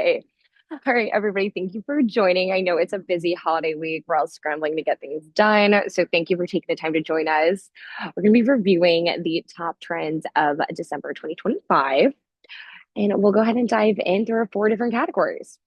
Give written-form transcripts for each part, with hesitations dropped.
Hey, all right, everybody, thank you for joining. I know it's a busy holiday week. We're all scrambling to get things done. So, thank you for taking the time to join us. We're going to be reviewing the top trends of December 2025, and we'll go ahead and dive in through four different categories.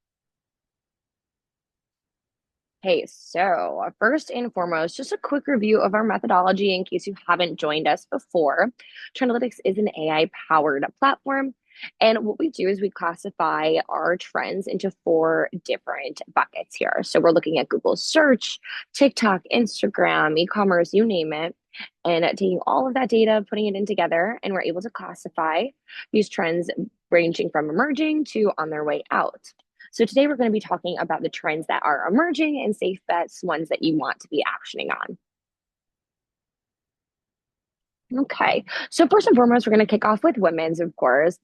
Hey, so first and foremost, just a quick review of our methodology in case you haven't joined us before. Trendalytics is an AI powered platform. And what we do is we classify our trends into four different buckets here. So we're looking at Google search, TikTok, Instagram, e-commerce, you name it, and taking all of that data, putting it in together, and we're able to classify these trends ranging from emerging to on their way out. So today we're going to be talking about the trends that are emerging and safe bets, ones that you want to be actioning on. Okay, so first and foremost, we're going to kick off with women's, of course.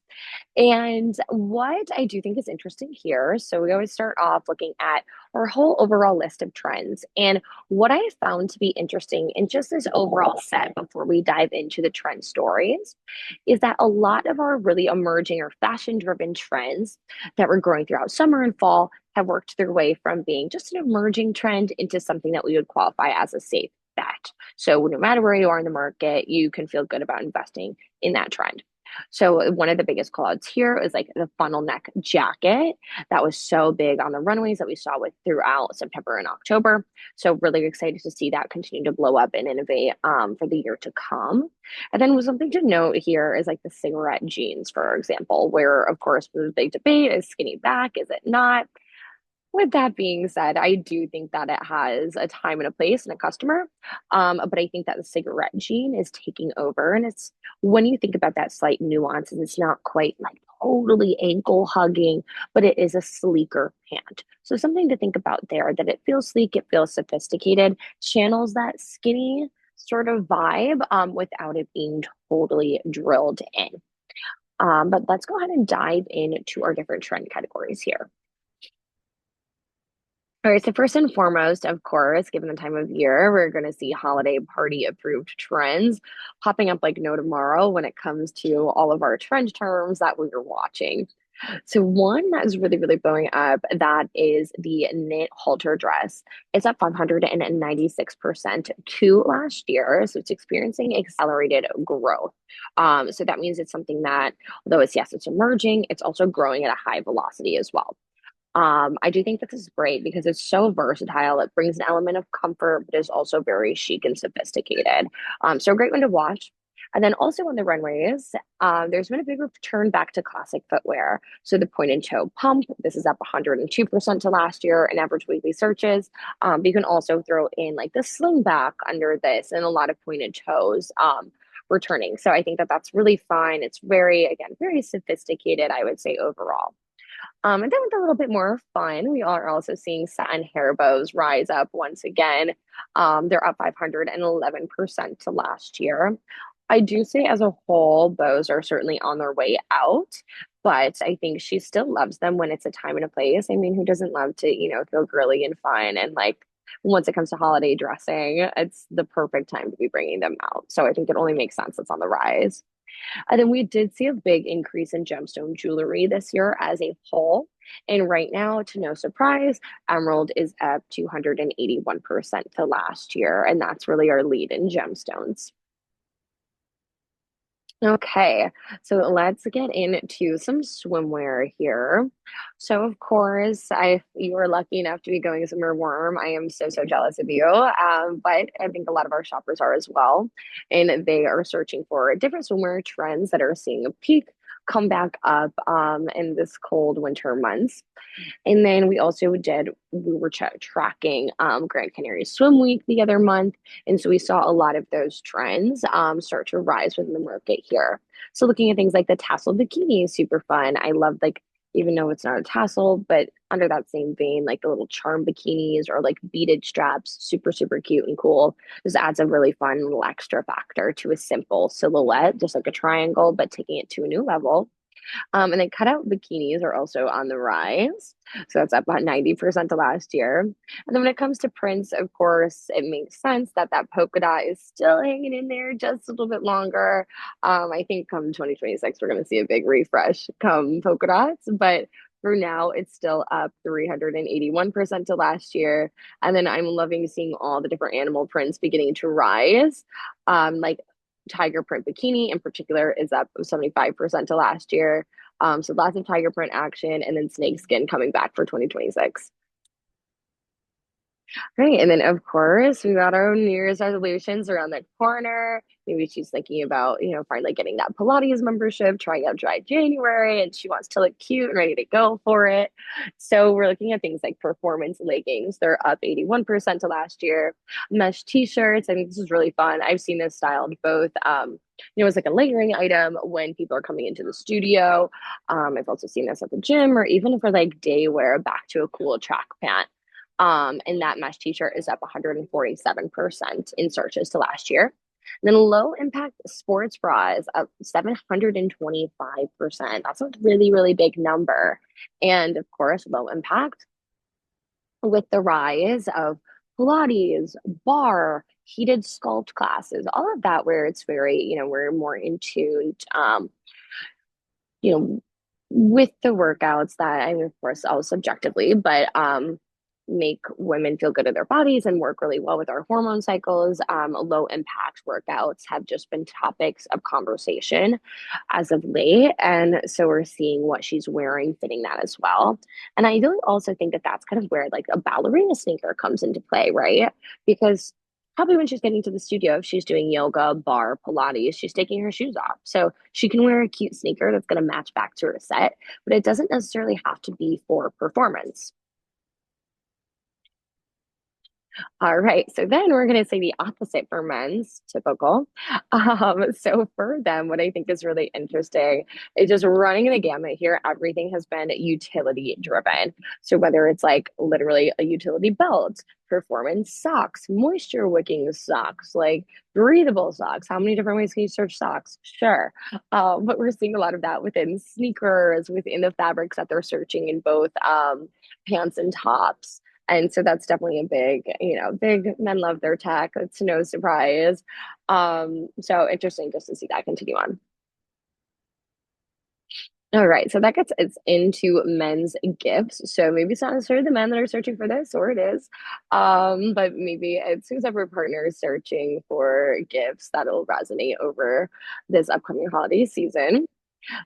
And what I do think is interesting here, so we always start off looking at our whole overall list of trends. And what I have found to be interesting in just this overall set before we dive into the trend stories is that a lot of our really emerging or fashion driven trends that were growing throughout summer and fall have worked their way from being just an emerging trend into something that we would qualify as a safe bet. So no matter where you are in the market, you can feel good about investing in that trend. So one of the biggest callouts here is like the funnel neck jacket that was so big on the runways that we saw with throughout September and October. So really excited to see that continue to blow up and innovate for the year to come. And then something to note here is like the cigarette jeans, for example, where of course the big debate is skinny back, is it not? With that being said, I do think that it has a time and a place and a customer. But I think that the cigarette jean is taking over. And it's when you think about that slight nuance, and it's not quite like totally ankle hugging, but it is a sleeker pant. So something to think about there that it feels sleek, it feels sophisticated, channels that skinny sort of vibe without it being totally drilled in. But let's go ahead and dive into our different trend categories here. All right, so first and foremost, of course, given the time of year, we're going to see holiday party approved trends popping up like no tomorrow when it comes to all of our trend terms that we're watching. So one that is really, really blowing up, that is the knit halter dress. It's up 596% to last year. So it's experiencing accelerated growth. So that means it's something that, although it's yes, it's emerging, it's also growing at a high velocity as well. I do think that this is great because it's so versatile. It brings an element of comfort, but is also very chic and sophisticated. So a great one to watch. And then also on the runways, there's been a big return back to classic footwear. So the point and toe pump, this is up 102% to last year in average weekly searches. But you can also throw in like the sling back under this and a lot of pointed toes returning. So I think that that's really fun. It's very, again, very sophisticated, I would say overall. And then with a little bit more fun, we are also seeing satin hair bows rise up once again. They're up 511% to last year. I do say as a whole, bows are certainly on their way out, but I think she still loves them when it's a time and a place. I mean, who doesn't love to, feel girly and fun and like once it comes to holiday dressing, it's the perfect time to be bringing them out. So I think it only makes sense it's on the rise. And then we did see a big increase in gemstone jewelry this year as a whole. And right now, to no surprise, emerald is up 281% to last year. And that's really our lead in gemstones. Okay, so let's get into some swimwear here. So of course, I you were lucky enough to be going somewhere warm. I am so jealous of you. But I think a lot of our shoppers are as well, and they are searching for different swimwear trends that are seeing a peak come back up in this cold winter months. And then we were tracking Grand Canary Swim Week the other month. And so we saw a lot of those trends start to rise within the market here. So looking at things like the tassel bikini is super fun. I love like, even though it's not a tassel, but under that same vein, like the little charm bikinis or like beaded straps, super cute and cool. Just adds a really fun little extra factor to a simple silhouette, just like a triangle, but taking it to a new level. And then cutout bikinis are also on the rise. So that's up about 90% to last year. And then when it comes to prints, of course, it makes sense that that polka dot is still hanging in there just a little bit longer. I think come 2026, we're going to see a big refresh come polka dots, but For now, it's still up 381% to last year. And then I'm loving seeing all the different animal prints beginning to rise. Like tiger print bikini in particular is up 75% to last year. So lots of tiger print action, and then snakeskin coming back for 2026. Great. And then, of course, we got our New Year's resolutions around the corner. Maybe she's thinking about, finally getting that Pilates membership, trying out dry January, and she wants to look cute and ready to go for it. So we're looking at things like performance leggings. They're up 81% to last year. Mesh t-shirts. I think this is really fun. I've seen this styled both, it's like a layering item when people are coming into the studio. I've also seen this at the gym or even for like day wear back to a cool track pant. And that mesh t-shirt is up 147% in searches to last year. And then low impact sports bra is up 725%. That's a really, really big number. And of course, low impact with the rise of Pilates, barre, heated sculpt classes, all of that where it's very, we're more in tune, you know, with the workouts that I mean, of course, all subjectively, but make women feel good in their bodies and work really well with our hormone cycles. Low impact workouts have just been topics of conversation as of late. And so we're seeing what she's wearing fitting that as well. And I really also think that that's kind of where like a ballerina sneaker comes into play, right? Because probably when she's getting to the studio, if she's doing yoga, barre, Pilates, she's taking her shoes off. So she can wear a cute sneaker that's going to match back to her set, but it doesn't necessarily have to be for performance. All right. So then we're going to say the opposite for men's, typical. So for them, what I think is really interesting is just running the gamut here. Everything has been utility driven. So whether it's like literally a utility belt, performance socks, moisture wicking socks, like breathable socks. How many different ways can you search socks? Sure. But we're seeing a lot of that within sneakers, within the fabrics that they're searching in both pants and tops. And so that's definitely a big, big men love their tech. It's no surprise. So interesting just to see that continue on. All right, so that gets it's into men's gifts. So maybe it's not necessarily the men that are searching for this, or it is, but maybe it's whoever partner is searching for gifts that'll resonate over this upcoming holiday season.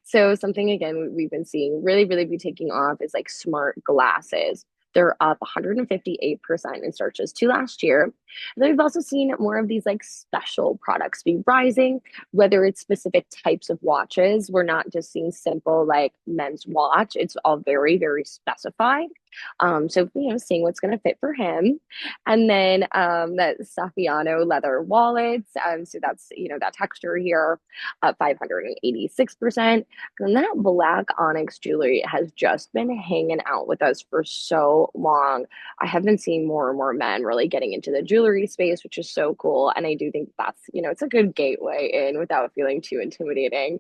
So something again we've been seeing really, really be taking off is like smart glasses. They're up 158% in searches to last year. And then we've also seen more of these like special products be rising, whether it's specific types of watches. We're not just seeing simple like men's watch. It's all very, very specified. So seeing what's going to fit for him, and then that Saffiano leather wallets. So that's that texture here, up 586%. And that black onyx jewelry has just been hanging out with us for so long. I have been seeing more and more men really getting into the jewelry space, which is so cool. And I do think that's it's a good gateway in without feeling too intimidating.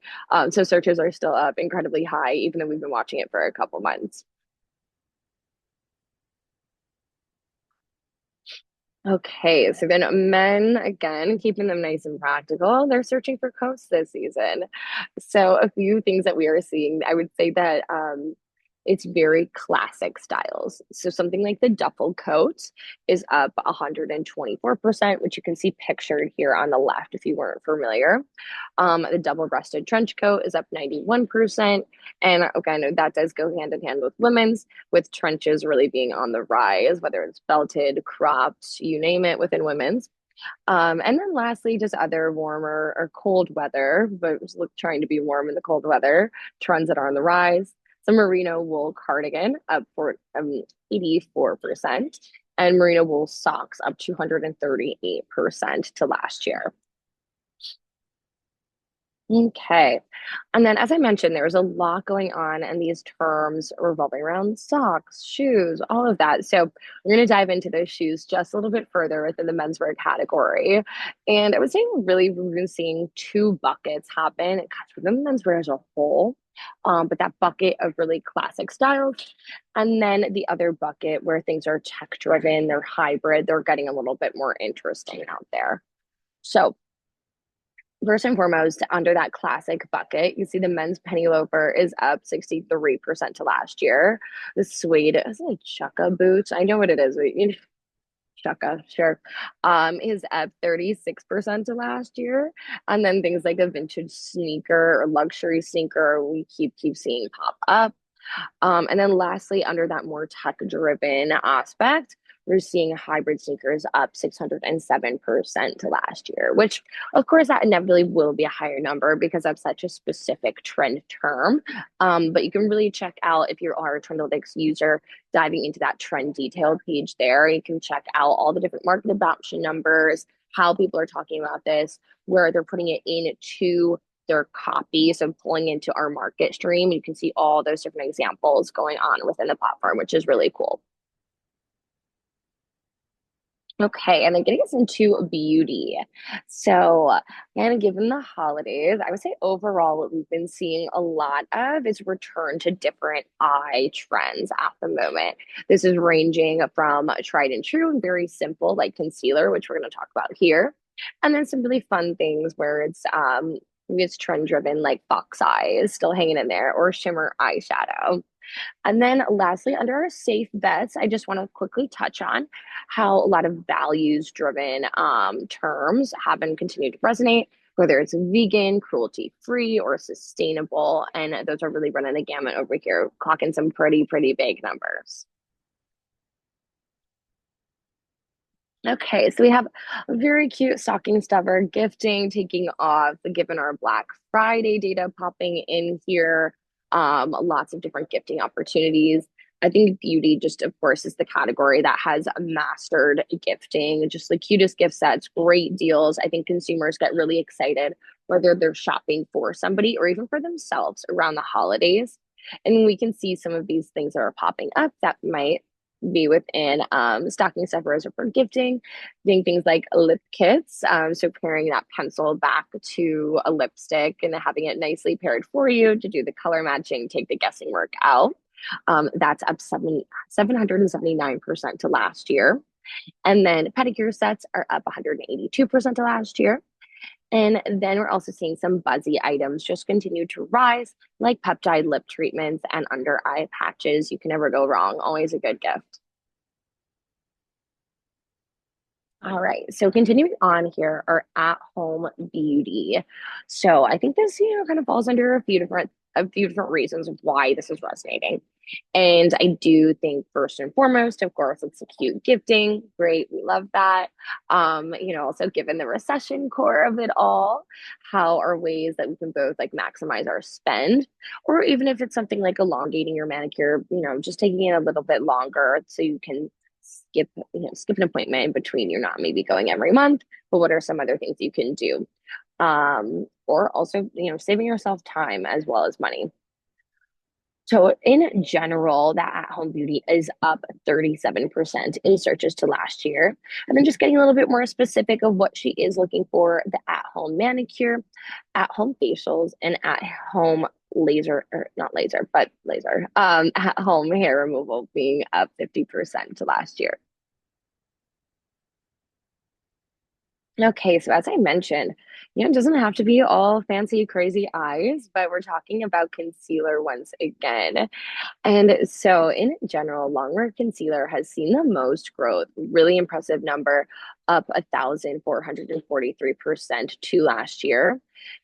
So searches are still up incredibly high, even though we've been watching it for a couple months. Okay, so then men, again, keeping them nice and practical, they're searching for coats this season. So a few things that we are seeing, I would say that it's very classic styles. So something like the duffel coat is up 124%, which you can see pictured here on the left if you weren't familiar. The double-breasted trench coat is up 91%. And again, that does go hand in hand with women's, with trenches really being on the rise, whether it's belted, cropped, you name it within women's. And then lastly, just other warmer or cold weather, but trying to be warm in the cold weather, trends that are on the rise. The merino wool cardigan up for 84%, and merino wool socks up 238% to last year. Okay. And then, as I mentioned, there's a lot going on, and these terms revolving around socks, shoes, all of that. So, we're going to dive into those shoes just a little bit further within the menswear category. And I would say really we've been seeing two buckets happen within menswear as a whole. But that bucket of really classic styles, and then the other bucket where things are tech driven, they're hybrid, they're getting a little bit more interesting out there. So, First and foremost, under that classic bucket, you see the men's penny loafer is up 63% to last year. The suede, is it like chukka boots? I know what it is. Chukka, sure. Is up 36% to last year. And then things like a vintage sneaker or luxury sneaker, we keep seeing pop up. And then lastly, under that more tech driven aspect, we're seeing hybrid sneakers up 607% to last year, which of course that inevitably will be a higher number because that's such a specific trend term. But you can really check out if you are a Trendalytics user, diving into that trend detail page there. You can check out all the different market adoption numbers, how people are talking about this, where they're putting it into their copy. So pulling into our market stream, you can see all those different examples going on within the platform, which is really cool. Okay, and then getting us into beauty. So, and given the holidays, I would say overall what we've been seeing a lot of is return to different eye trends at the moment. This is ranging from tried and true and very simple, like concealer, which we're going to talk about here, and then some really fun things where it's trend driven, like fox eyes still hanging in there, or shimmer eyeshadow. And then lastly, under our safe bets, I just want to quickly touch on how a lot of values driven terms have been continued to resonate, whether it's vegan, cruelty free, or sustainable. And those are really running the gamut over here, clocking some pretty big numbers. Okay, so we have a very cute stocking stuffer gifting taking off, given our Black Friday data popping in here. Lots of different gifting opportunities. I think beauty, just of course, is the category that has mastered gifting, just the cutest gift sets, great deals. I think consumers get really excited whether they're shopping for somebody or even for themselves around the holidays. And we can see some of these things that are popping up that might be within stocking stuffers or for gifting, doing things like lip kits. So pairing that pencil back to a lipstick and having it nicely paired for you to do the color matching, take the guessing work out. That's up 779% to last year. And then pedicure sets are up 182% to last year. And then we're also seeing some buzzy items just continue to rise, like peptide lip treatments and under eye patches. You can never go wrong. Always a good gift. All right. So continuing on here are at home beauty. So I think this, kind of falls under a few different reasons of why this is resonating. And I do think first and foremost, of course, it's a cute gifting. Great. We love that. Also given the recession core of it all, how are ways that we can both like maximize our spend, or even if it's something like elongating your manicure, just taking it a little bit longer so you can skip an appointment in between. You're not maybe going every month, but what are some other things you can do? Or also, saving yourself time as well as money. So in general, that at-home beauty is up 37% in searches to last year. And then just getting a little bit more specific of what she is looking for, the at-home manicure, at-home facials, and at-home laser, or not laser, but laser, at-home hair removal being up 50% to last year. Okay, so as I mentioned, it doesn't have to be all fancy, crazy eyes, but we're talking about concealer once again. And so, in general, longwear concealer has seen the most growth, really impressive number, up 1,443% to last year.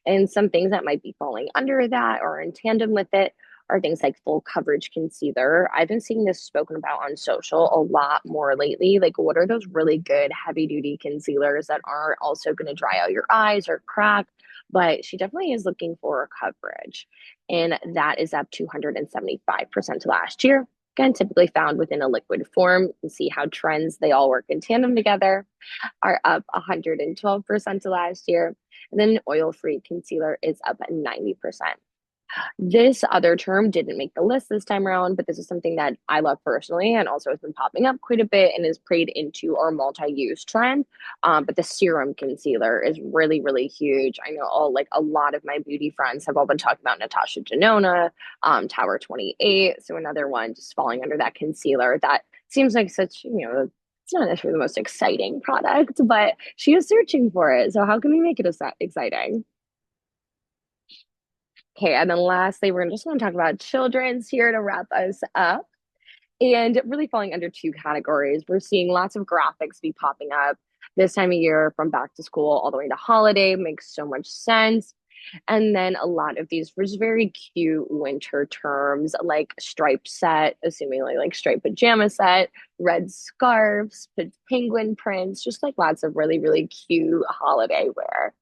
And some things that might be falling under that or in tandem with it are things like full coverage concealer. I've been seeing this spoken about on social a lot more lately. Like, what are those really good heavy duty concealers that aren't also going to dry out your eyes or crack? But she definitely is looking for coverage. And that is up 275% to last year. Again, typically found within a liquid form. You can see how trends, they all work in tandem together, are up 112% to last year. And then oil free concealer is up at 90%. This other term didn't make the list this time around, but this is something that I love personally and also has been popping up quite a bit and is played into our multi-use trend. But the serum concealer is really huge. I know a lot of my beauty friends have all been talking about Natasha Denona, Tower 28. So another one just falling under that concealer that seems like such, it's not necessarily the most exciting product, but she is searching for it. So how can we make it exciting? Okay, and then lastly, we're just going to talk about children's here to wrap us up. And really falling under two categories. We're seeing lots of graphics be popping up this time of year from back to school all the way to holiday. Makes so much sense. And then a lot of these was very cute winter terms like striped set, assuming like striped pajama set, red scarves, penguin prints, just like lots of really, really cute holiday wear.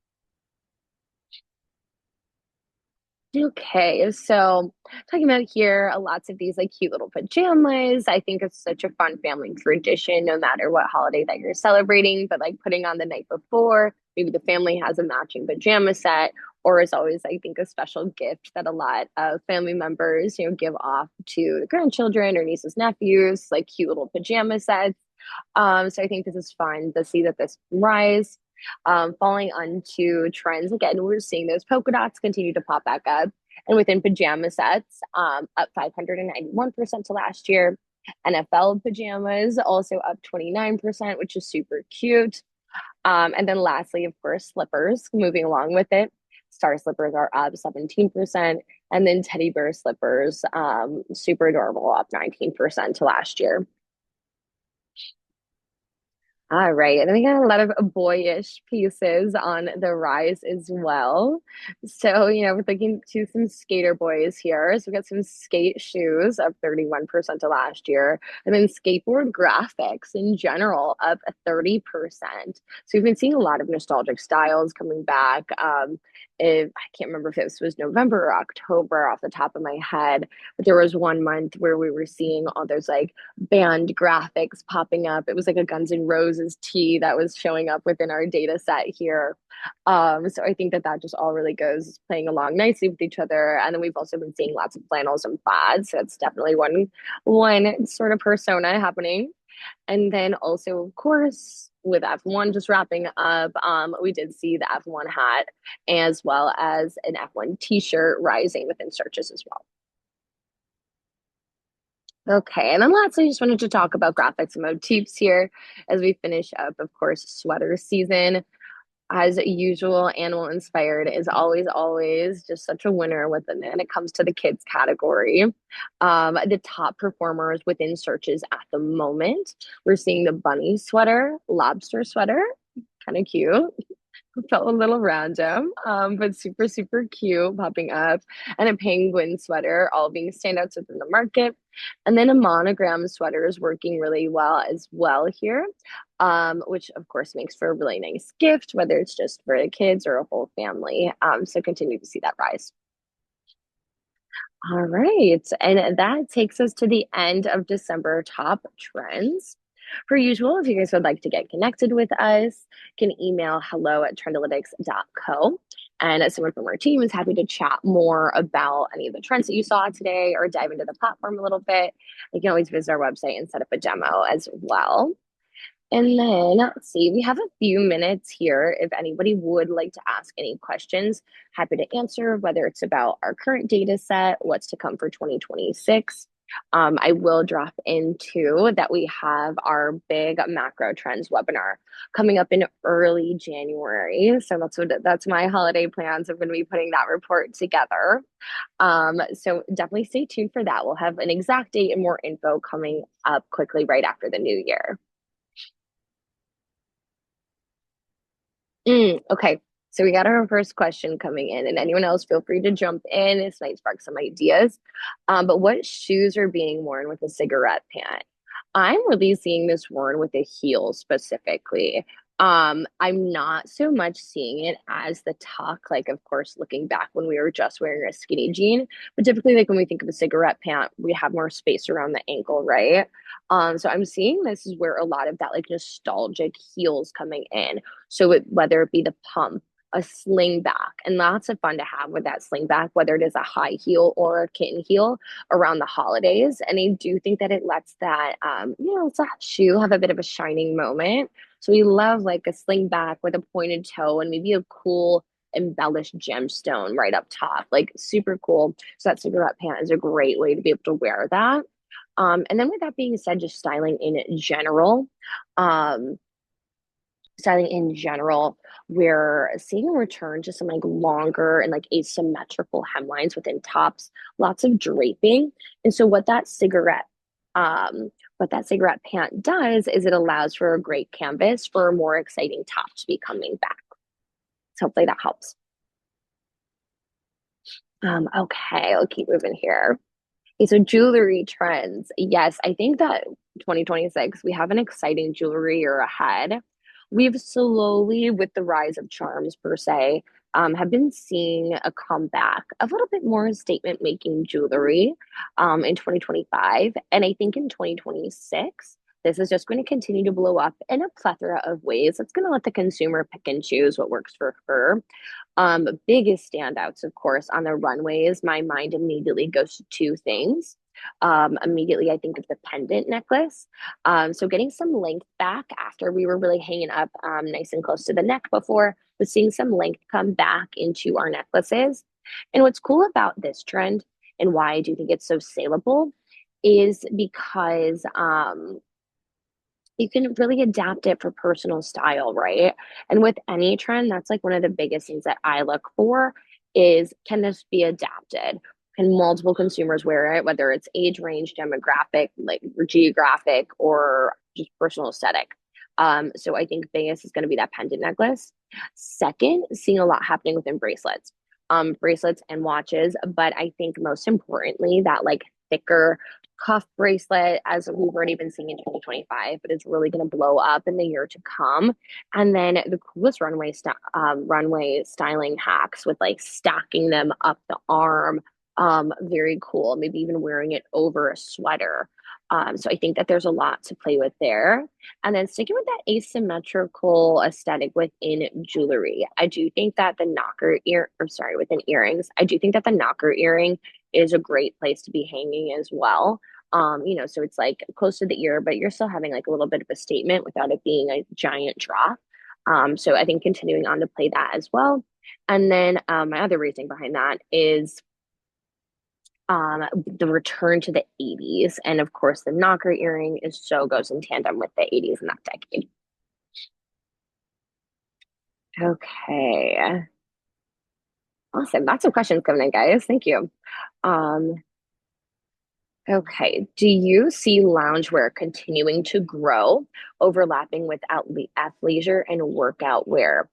Okay, so talking about here, lots of these like cute little pajamas. I think it's such a fun family tradition, no matter what holiday that you're celebrating. But like putting on the night before, maybe the family has a matching pajama set, or is always, I think, a special gift that a lot of family members, give off to the grandchildren or nieces, nephews, like cute little pajama sets. So I think this is fun to see that this rise. Falling onto trends again, we're seeing those polka dots continue to pop back up. And within pajama sets, up 591% to last year. NFL pajamas also up 29%, which is super cute. And then lastly, of course, slippers moving along with it. Star slippers are up 17%. And then teddy bear slippers, super adorable, up 19% to last year. All right. And then we got a lot of boyish pieces on the rise as well. So, we're looking to some skater boys here. So we got some skate shoes up 31% to last year. And then skateboard graphics in general up 30%. So we've been seeing a lot of nostalgic styles coming back. If I can't remember if this was November or October off the top of my head, but there was one month where we were seeing all those like band graphics popping up. It was like a Guns N' Roses tee that was showing up within our data set here. So I think that that just all really goes playing along nicely with each other. And then we've also been seeing lots of flannels and plaids. So it's definitely one sort of persona happening. And then also, of course, with F1 just wrapping up, we did see the F1 hat as well as an F1 t-shirt rising within searches as well. Okay, and then lastly, I just wanted to talk about graphics and motifs here as we finish up, of course, sweater season. As usual, animal inspired is always just such a winner when it comes to the kids category. The top performers within searches at the moment, we're seeing the bunny sweater, lobster sweater, kind of cute. Felt a little random, but super, super cute popping up. And a penguin sweater, all being standouts within the market. And then a monogram sweater is working really well as well here, which of course makes for a really nice gift, whether it's just for the kids or a whole family. So continue to see that rise. All right. And that takes us to the end of December top trends. Per usual, if you guys would like to get connected with us, you can email hello@trendalytics.co. And someone from our team is happy to chat more about any of the trends that you saw today or dive into the platform a little bit. You can always visit our website and set up a demo as well. And then let's see, we have a few minutes here. If anybody would like to ask any questions, happy to answer, whether it's about our current data set, what's to come for 2026. I will drop into that we have our big macro trends webinar coming up in early January. So that's my holiday plans. I'm going to be putting that report together. So definitely stay tuned for that. We'll have an exact date and more info coming up quickly right after the new year. Okay, so we got our first question coming in, and anyone else feel free to jump in. This might spark some ideas. But what shoes are being worn with a cigarette pant? I'm really seeing this worn with a heel specifically. I'm not so much seeing it as the tuck, like of course looking back when we were just wearing a skinny jean, but typically like when we think of a cigarette pant, we have more space around the ankle, right? So I'm seeing this is where a lot of that like nostalgic heels coming in. So whether it be the pump, a sling back, and lots of fun to have with that sling back, whether it is a high heel or a kitten heel around the holidays. And I do think that it lets that, it's that shoe have a bit of a shining moment. So we love like a sling back with a pointed toe and maybe a cool embellished gemstone right up top, like super cool. So that cigarette pant is a great way to be able to wear that. And then with that being said, just styling in general. Um, styling in general, we're seeing a return to some like longer and like asymmetrical hemlines within tops, lots of draping. And so um, what that cigarette pant does is it allows for a great canvas for a more exciting top to be coming back. So hopefully that helps. Okay, I'll keep moving here. Okay, so jewelry trends. Yes, I think that 2026, we have an exciting jewelry year ahead. We've slowly, with the rise of charms per se, have been seeing a comeback of a little bit more statement making jewelry in 2025. And I think in 2026, this is just going to continue to blow up in a plethora of ways. It's going to let the consumer pick and choose what works for her. Biggest standouts, of course, on the runways, my mind immediately goes to two things. Immediately, I think of the pendant necklace. So getting some length back after we were really hanging up nice and close to the neck before, but seeing some length come back into our necklaces. And what's cool about this trend and why I do think it's so saleable is because you can really adapt it for personal style, right? And with any trend, that's like one of the biggest things that I look for is can this be adapted? Can multiple consumers wear it, whether it's age range, demographic, like or geographic, or just personal aesthetic? So I think biggest is going to be that pendant necklace. Second, seeing a lot happening within bracelets, bracelets and watches, but I think most importantly that like thicker cuff bracelet as we've already been seeing in 2025, but it's really going to blow up in the year to come. And then the coolest runway styling hacks with like stacking them up the arm. Very cool. Maybe even wearing it over a sweater. So I think that there's a lot to play with there. And then sticking with that asymmetrical aesthetic within jewelry, I do think that the within earrings, I do think that the knocker earring is a great place to be hanging as well. So it's like close to the ear, but you're still having like a little bit of a statement without it being a giant drop. So I think continuing on to play that as well. And then my other reasoning behind that is the return to the 80s. And of course, the knocker earring is so goes in tandem with the 80s in that decade. Okay. Awesome. Lots of questions coming in, guys. Thank you. Um, Okay. Do you see loungewear continuing to grow, overlapping with athleisure and workout wear?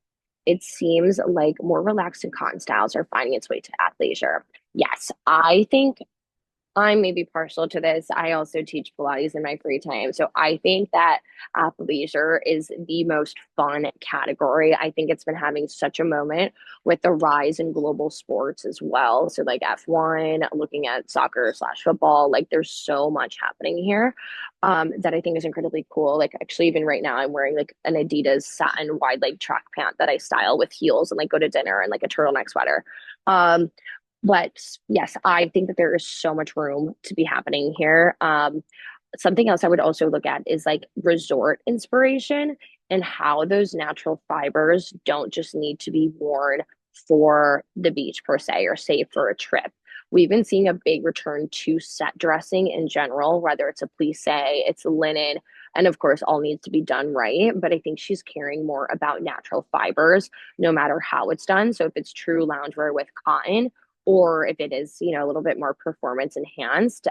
It seems like more relaxed and cotton styles are finding its way to athleisure. Yes, I think I may be partial to this. I also teach Pilates in my free time. So I think that athleisure is the most fun category. I think it's been having such a moment with the rise in global sports as well. So like F1, looking at soccer slash football, like there's so much happening here that I think is incredibly cool. Like actually even right now I'm wearing like an Adidas satin wide leg track pant that I style with heels and like go to dinner and like a turtleneck sweater. Um, but yes, I think that there is so much room to be happening here. Something else I would also look at is like resort inspiration and how those natural fibers don't just need to be worn for the beach per se or say for a trip. We've been seeing a big return to set dressing in general, whether it's a plissé, it's linen, and of course, all needs to be done right. But I think she's caring more about natural fibers, no matter how it's done. So if it's true loungewear with cotton, or if it is, a little bit more performance enhanced,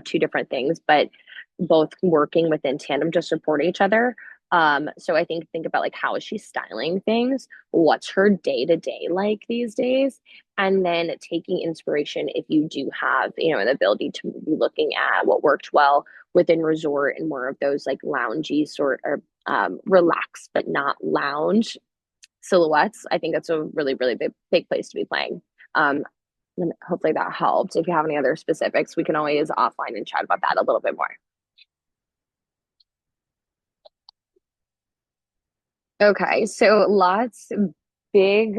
two different things, but both working within tandem to support each other. So I think about like how is she styling things? What's her day to day like these days? And then taking inspiration if you do have, an ability to be looking at what worked well within resort and more of those like loungy sort of relaxed but not lounge silhouettes. I think that's a really, really big place to be playing. Um, and hopefully that helped. If you have any other specifics, we can always offline and chat about that a little bit more. Okay, so lots big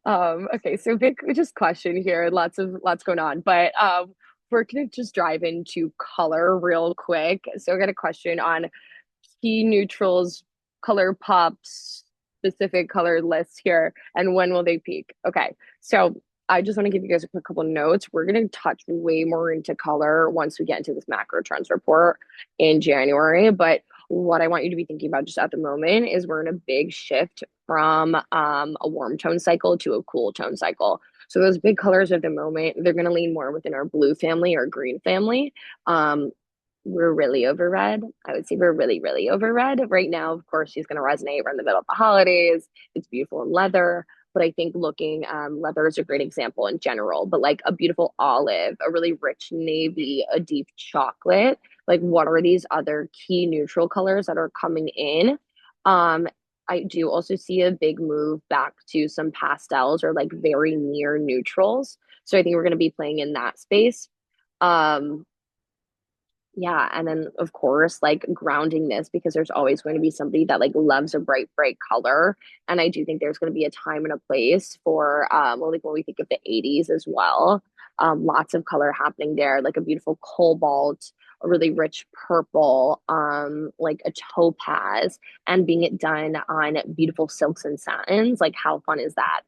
okay, so big just question here. Lots going on, but we're gonna just drive into color real quick. So I got a question on key neutrals, color pops, specific color lists here, and when will they peak? Okay, so I just want to give you guys a quick couple notes. We're going to touch way more into color once we get into this macro trends report in January, but what I want you to be thinking about just at the moment is we're in a big shift from a warm tone cycle to a cool tone cycle. So those big colors at the moment, they're going to lean more within our blue family or green family. Um, we're really over red. I would say we're really, really over red. Right now, of course, she's going to resonate. We're in the middle of the holidays. It's beautiful in leather. But I think looking, leather is a great example in general, but like a beautiful olive, a really rich navy, a deep chocolate, like what are these other key neutral colors that are coming in? Um, I do also see a big move back to some pastels or like very near neutrals. So I think we're going to be playing in that space. Um, yeah, and then of course, like grounding this because there's always going to be somebody that like loves a bright, bright color. And I do think there's going to be a time and a place for well, like when we think of the 80s as well. Lots of color happening there, like a beautiful cobalt, a really rich purple, like a topaz, and being it done on beautiful silks and satins. Like how fun is that?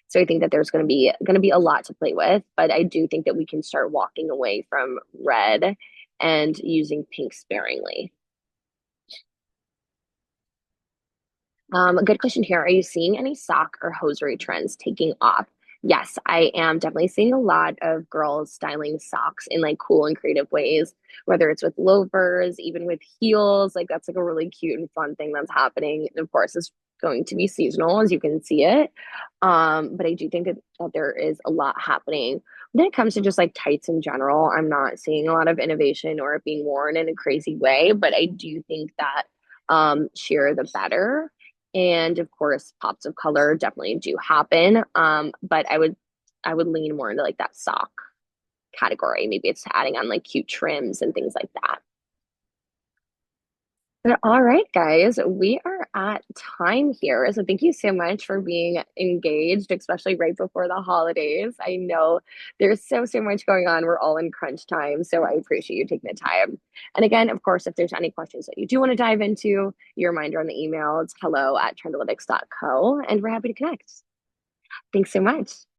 So I think that there's going to be a lot to play with, but I do think that we can start walking away from red and using pink sparingly. A good question here. Are you seeing any sock or hosiery trends taking off? Yes, I am definitely seeing a lot of girls styling socks in like cool and creative ways, whether it's with loafers, even with heels. Like that's like a really cute and fun thing that's happening. And of course, it's going to be seasonal as you can see it. But I do think that there is a lot happening. When it comes to just like tights in general, I'm not seeing a lot of innovation or it being worn in a crazy way, but I do think that sheer the better. And of course, pops of color definitely do happen. But I would lean more into like that sock category. Maybe it's adding on like cute trims and things like that. But all right, guys, we are at time here. So thank you so much for being engaged, especially right before the holidays. I know there's so, so much going on. We're all in crunch time. So I appreciate you taking the time. And again, of course, if there's any questions that you do want to dive into, your reminder on the email, it's hello@trendalytics.co, and we're happy to connect. Thanks so much.